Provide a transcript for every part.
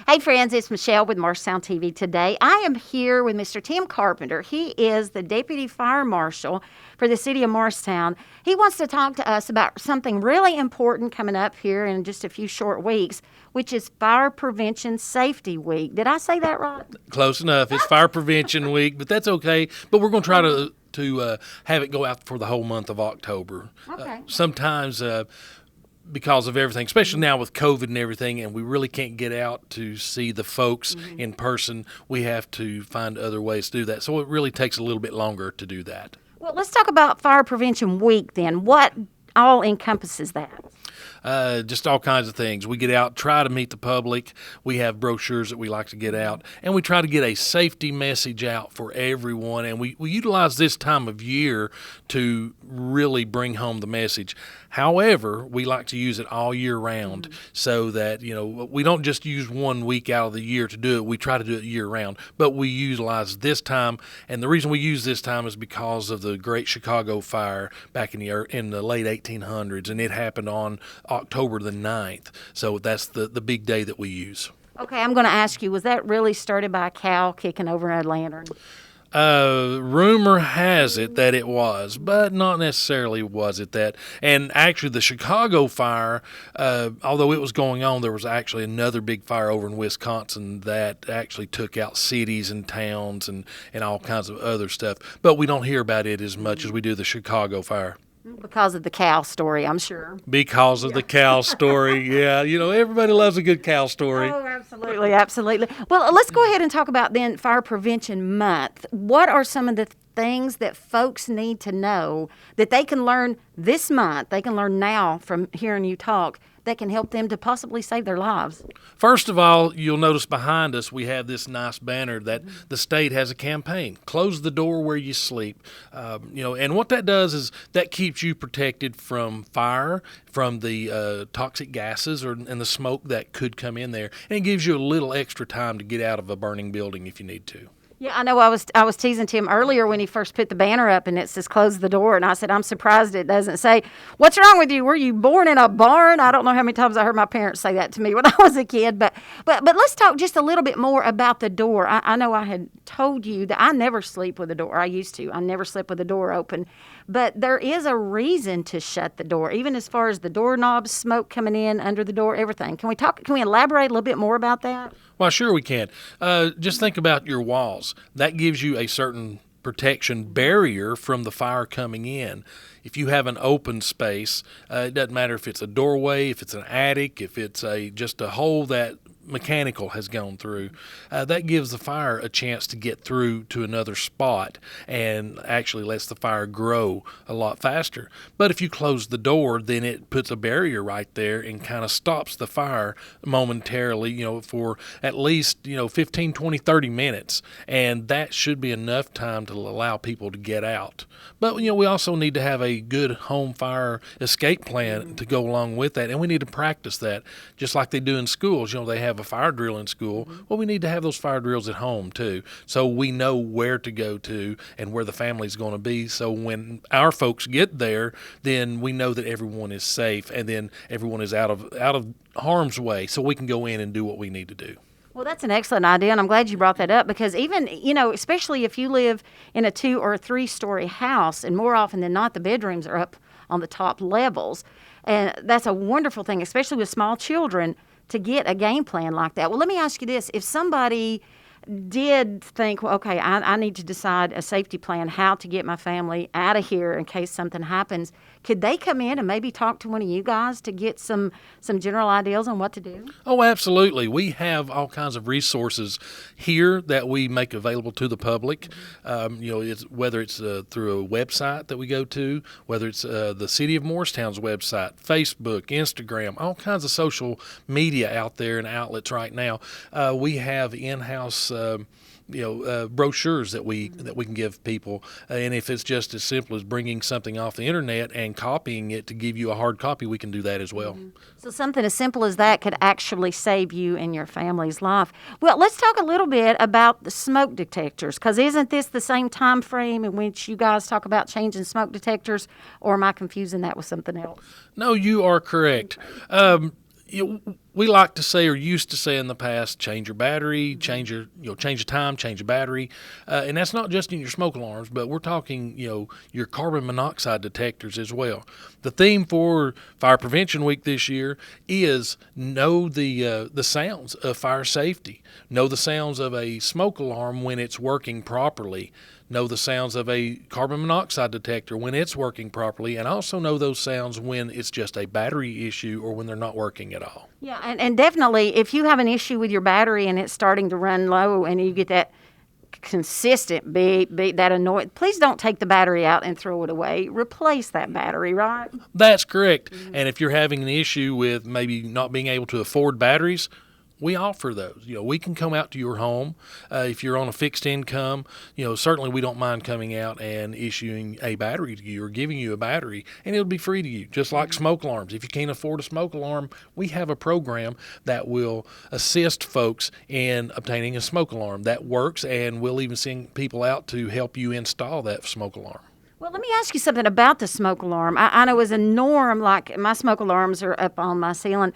Hey, friends, it's Michelle with Marshtown TV today. I am here with Mr. Tim Carpenter. He is the Deputy Fire Marshal for the City of Morristown. He wants to talk to us about something really important coming up here in just a few short weeks, which is Fire Prevention Safety Week. Did I say that right? Close enough. It's Fire Prevention Week, but that's okay. But we're going to try to have it go out for the whole month of October. Okay. Sometimes because of everything, especially now with COVID and everything, and we really can't get out to see the folks in person, we have to find other ways to do that. So it really takes a little bit longer to do that. Well, let's talk about Fire Prevention Week then. What all encompasses that? Just all kinds of things. We get out, try to meet the public. We have brochures that we like to get out, and we try to get a safety message out for everyone. And we utilize this time of year to really bring home the message. However, we like to use it all year round so that, we don't just use 1 week out of the year to do it. We try to do it year round, but we utilize this time. And the reason we use this time is because of the Great Chicago Fire back in the late 1800s, and it happened on October the 9th. So that's the big day that we use. Okay, I'm going to ask you, was that really started by a cow kicking over a lantern? Rumor has it that it was, but not necessarily was it that. And actually, the Chicago fire, although it was going on, there was actually another big fire over in Wisconsin that actually took out cities and towns and all kinds of other stuff. But we don't hear about it as much as we do the Chicago fire. Because of the cow story, I'm sure. Because of the cow story, yeah. Everybody loves a good cow story. Oh, absolutely, absolutely. Well, let's go ahead and talk about then Fire Prevention Month. What are some of the things that folks need to know that they can learn this month, they can learn now from hearing you talk, that can help them to possibly save their lives? First of all, you'll notice behind us we have this nice banner that the state has a campaign, Close the Door Where You Sleep. And what that does is that keeps you protected from fire, from the toxic gases and the smoke that could come in there. And it gives you a little extra time to get out of a burning building if you need to. Yeah, I know. I was teasing Tim earlier when he first put the banner up and it says close the door. And I said, I'm surprised it doesn't say, what's wrong with you? Were you born in a barn? I don't know how many times I heard my parents say that to me when I was a kid. But let's talk just a little bit more about the door. I know I had told you that I never sleep with the door. I used to. I never slept with the door open. But there is a reason to shut the door, even as far as the doorknobs, smoke coming in under the door, everything. Can we elaborate a little bit more about that? Well, sure we can. Just think about your walls. That gives you a certain protection barrier from the fire coming in. If you have an open space, it doesn't matter if it's a doorway, if it's an attic, if it's just a hole that mechanical has gone through, that gives the fire a chance to get through to another spot and actually lets the fire grow a lot faster. But if you close the door, then it puts a barrier right there and kind of stops the fire momentarily, for at least, 15, 20, 30 minutes. And that should be enough time to allow people to get out. But, we also need to have a good home fire escape plan to go along with that. And we need to practice that just like they do in schools. They have a fire drill in school. Well, we need to have those fire drills at home too, so we know where to go to and where the family's going to be. So when our folks get there, then we know that everyone is safe and then everyone is out of harm's way, so we can go in and do what we need to do. Well, that's an excellent idea, and I'm glad you brought that up because even, especially if you live in a 2 or 3 story house, and more often than not, the bedrooms are up on the top levels. And that's a wonderful thing, especially with small children, to get a game plan like that. Well, let me ask you this. If somebody did think, well, okay, I need to decide a safety plan, how to get my family out of here in case something happens, could they come in and maybe talk to one of you guys to get some general ideas on what to do? Oh, absolutely. We have all kinds of resources here that we make available to the public. Whether it's through a website that we go to, whether it's the City of Morristown's website, Facebook, Instagram, all kinds of social media out there and outlets right now. We have in-house brochures that we can give people, and if it's just as simple as bringing something off the internet and copying it to give you a hard copy, we can do that as well. So something as simple as that could actually save you and your family's life. Well, let's talk a little bit about the smoke detectors, because isn't this the same time frame in which you guys talk about changing smoke detectors, or am I confusing that with something else? No, you are correct. We like to say, or used to say in the past, change your battery, change the time, change your battery, and that's not just in your smoke alarms, but we're talking your carbon monoxide detectors as well. The theme for Fire Prevention Week this year is know the sounds of fire safety, know the sounds of a smoke alarm when it's working properly. Know the sounds of a carbon monoxide detector when it's working properly, and also know those sounds when it's just a battery issue or when they're not working at all. Yeah, and definitely if you have an issue with your battery and it's starting to run low and you get that consistent beep, that annoying, please don't take the battery out and throw it away. Replace that battery, right? That's correct. Mm-hmm. And if you're having an issue with maybe not being able to afford batteries, we offer those. We can come out to your home. If you're on a fixed income, certainly we don't mind coming out and issuing a battery to you or giving you a battery, and it'll be free to you, just like smoke alarms. If you can't afford a smoke alarm, we have a program that will assist folks in obtaining a smoke alarm that works, and we'll even send people out to help you install that smoke alarm. Well, let me ask you something about the smoke alarm. I know as a norm, like my smoke alarms are up on my ceiling.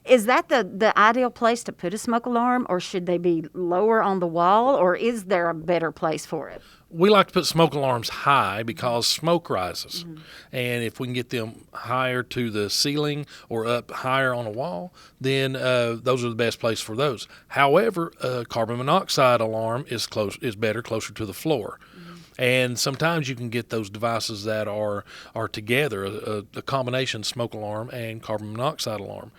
Is that the ideal place to put a smoke alarm, or should they be lower on the wall, or is there a better place for it? We like to put smoke alarms high because smoke rises. Mm-hmm. And if we can get them higher to the ceiling or up higher on a wall, then those are the best place for those. However, a carbon monoxide alarm is better closer to the floor. Mm-hmm. And sometimes you can get those devices that are together, a combination smoke alarm and carbon monoxide alarm.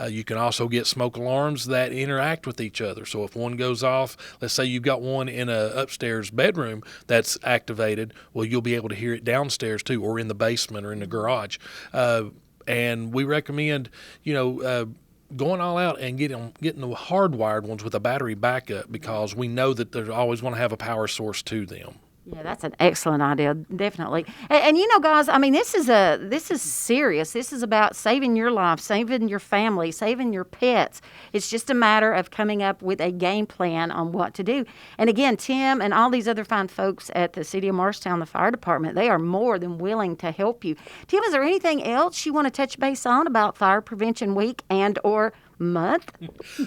You can also get smoke alarms that interact with each other. So if one goes off, let's say you've got one in a upstairs bedroom that's activated, well, you'll be able to hear it downstairs too, or in the basement or in the garage. And we recommend, going all out and getting the hardwired ones with a battery backup, because we know that they're always going to have a power source to them. Yeah, that's an excellent idea, definitely. And guys, I mean, this is serious. This is about saving your life, saving your family, saving your pets. It's just a matter of coming up with a game plan on what to do. And again, Tim and all these other fine folks at the City of Morristown, the fire department, they are more than willing to help you. Tim, is there anything else you want to touch base on about Fire Prevention Week and or month?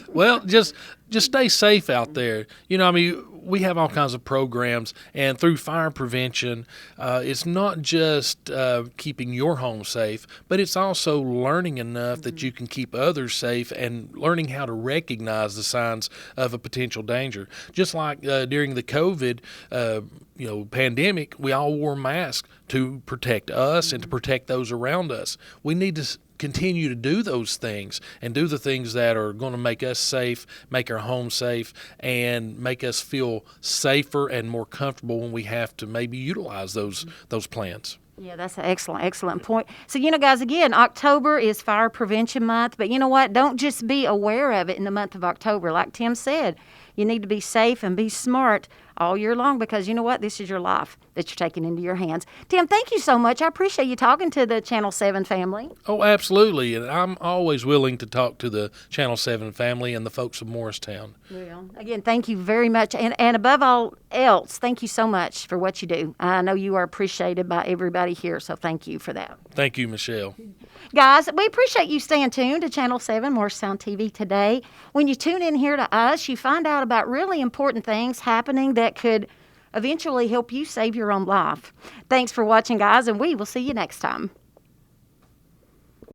Well, just stay safe out there. We have all kinds of programs, and through fire prevention, it's not just keeping your home safe, but it's also learning enough that you can keep others safe and learning how to recognize the signs of a potential danger. Just like during the COVID pandemic, we all wore masks to protect us and to protect those around us. We need to continue to do those things and do the things that are going to make us safe, make our home safe, and make us feel safer and more comfortable when we have to maybe utilize those plans. Yeah, that's an excellent point. So, guys, again, October is Fire Prevention Month, but you know what? Don't just be aware of it in the month of October. Like Tim said, you need to be safe and be smart all year long, because you know what? This is your life that you're taking into your hands. Tim, thank you so much. I appreciate you talking to the Channel 7 family. Oh, absolutely. And I'm always willing to talk to the Channel 7 family and the folks of Morristown. Well, again, thank you very much. And above all else, thank you so much for what you do. I know you are appreciated by everybody here, so thank you for that. Thank you, Michelle. Guys, we appreciate you staying tuned to Channel 7 Morristown TV today. When you tune in here to us, you find out about really important things happening that could eventually help you save your own life. Thanks for watching, guys, and we will see you next time.